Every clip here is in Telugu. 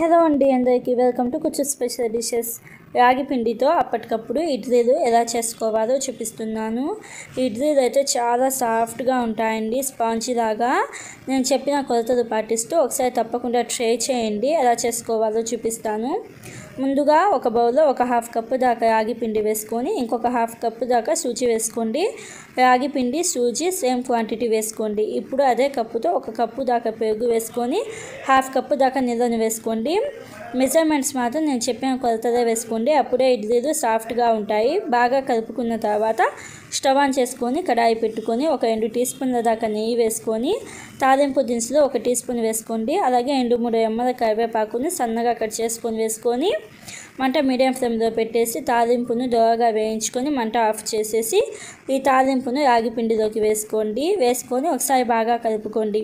హలో అండి అందరికీ వెల్కమ్ టు కుచ్చు స్పెషల్ డిషెస్. రాగి పిండితో అప్పటికప్పుడు ఇడ్లీలు ఎలా చేసుకోవాలో చూపిస్తున్నాను. ఇడ్లీలు అయితే చాలా సాఫ్ట్గా ఉంటాయండి, స్పాంజీ లాగా. నేను చెప్పిన కొలతలు పాటిస్తూ ఒకసారి తప్పకుండా ట్రై చేయండి. ఎలా చేసుకోవాలో చూపిస్తాను. ముందుగా ఒక బౌల్లో ఒక హాఫ్ కప్పు దాకా రాగి పిండి వేసుకొని ఇంకొక హాఫ్ కప్పు దాకా సూజీ వేసుకోండి. రాగి పిండి సూజీ సేమ్ క్వాంటిటీ వేసుకోండి. ఇప్పుడు అదే కప్పుతో ఒక కప్పు దాకా పెరుగు వేసుకొని హాఫ్ కప్పు దాకా నీళ్ళను వేసుకోండి. మెజర్మెంట్స్ మాత్రం నేను చెప్పిన కొలతలే వేసుకోండి, అప్పుడే ఇడ్లీలు సాఫ్ట్గా ఉంటాయి. బాగా కలుపుకున్న తర్వాత స్టవ్ ఆన్ చేసుకొని కడాయి పెట్టుకొని ఒక 2 టీ స్పూన్ల దాకా నెయ్యి వేసుకొని తాలింపు దినుసులు 1 టీ స్పూన్ వేసుకోండి. అలాగే 2-3 రెమ్మల కరివేపాకుని సన్నగా కట్ చేసుకొని వేసుకొని మంట మీడియం ఫ్లేమ్లో పెట్టేసి తాలింపును దోరగా వేయించుకొని మంట ఆఫ్ చేసేసి ఈ తాలింపును రాగి పిండిలోకి వేసుకొని ఒకసారి బాగా కలుపుకోండి.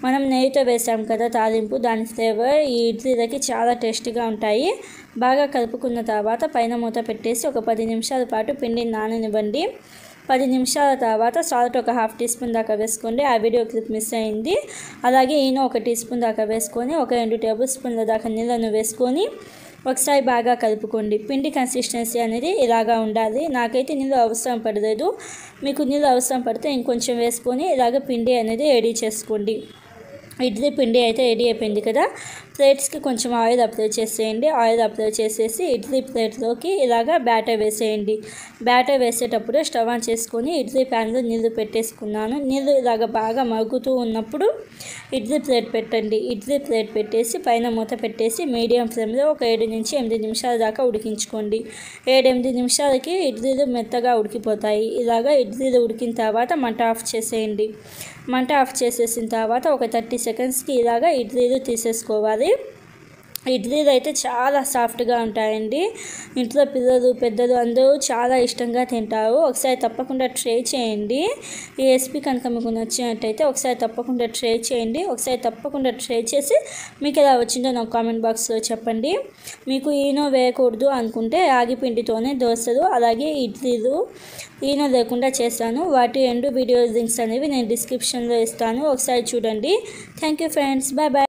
మనం నెయ్యితో వేసాం కదా తాలింపు, దాని ఫ్లేవర్ ఈ ఇడ్లీలకి చాలా టేస్టీగా ఉంటాయి. బాగా కలుపుకున్న తర్వాత పైన మూత పెట్టేసి ఒక 10 నిమిషాల పాటు పిండిని నాననివ్వండి. 10 నిమిషాల తర్వాత సాల్ట్ ఒక హాఫ్ టీ స్పూన్ దాకా వేసుకోండి. ఆ వీడియో క్లిప్ మిస్ అయింది. అలాగే ఈనో 1 టీ స్పూన్ దాకా వేసుకొని ఒక 2 టేబుల్ స్పూన్ల దాకా నీళ్ళను వేసుకొని ఒకసారి బాగా కలుపుకోండి. పిండి కన్సిస్టెన్సీ అనేది ఇలాగా ఉండాలి. నాకైతే నీళ్ళు అవసరం పడలేదు, మీకు నీళ్ళు అవసరం పడితే ఇంకొంచెం వేసుకొని ఇలాగ పిండి అనేది రెడీ చేసుకోండి. ఇడ్లీ పిండి అయితే రెడీ అయిపోయింది కదా. ప్లేట్స్కి కొంచెం ఆయిల్ అప్లై చేసేయండి. ఆయిల్ అప్లై చేసేసి ఇడ్లీ ప్లేట్లోకి ఇలాగా బ్యాటర్ వేసేయండి. బ్యాటర్ వేసేటప్పుడు స్టవ్ ఆన్ చేసుకొని ఇడ్లీ ప్యాన్లో నీళ్ళు పెట్టేసుకున్నాను. నీళ్ళు ఇలాగ బాగా మరుగుతూ ఉన్నప్పుడు ఇడ్లీ ప్లేట్ పెట్టండి. ఇడ్లీ ప్లేట్ పెట్టేసి పైన మూత పెట్టేసి మీడియం ఫ్లేమ్లో ఒక 7 నుంచి 8 నిమిషాల దాకా ఉడికించుకోండి. 7-8 నిమిషాలకి ఇడ్లీలు మెత్తగా ఉడికిపోతాయి. ఇలాగా ఇడ్లీలు ఉడికిన తర్వాత మంట ఆఫ్ చేసేయండి. మంట ఆఫ్ చేసేసిన తర్వాత ఒక 30 సెకండ్స్కి ఇలాగా ఇడ్లీలు తీసేసుకోవాలి. ఇడ్లీలు అయితే చాలా సాఫ్ట్గా ఉంటాయండి. ఇంట్లో పిల్లలు పెద్దలు అందరూ చాలా ఇష్టంగా తింటారు. ఒకసారి తప్పకుండా ట్రై చేయండి. ఈ రెసిపీ కనుక మీకు నచ్చినట్టయితే ఒకసారి తప్పకుండా ట్రై చేయండి. ఒకసారి తప్పకుండా ట్రై చేసి మీకు ఎలా వచ్చిందో నాకు కామెంట్ బాక్స్లో చెప్పండి. మీకు ఈనో వేయకూడదు అనుకుంటే రాగి పిండితోనే దోశలు అలాగే ఇడ్లీలు ఈనో లేకుండా చేస్తాను. వాటి 2 వీడియో లింక్స్ అనేవి నేను డిస్క్రిప్షన్లో ఇస్తాను. ఒకసారి చూడండి. Thank you friends, bye bye.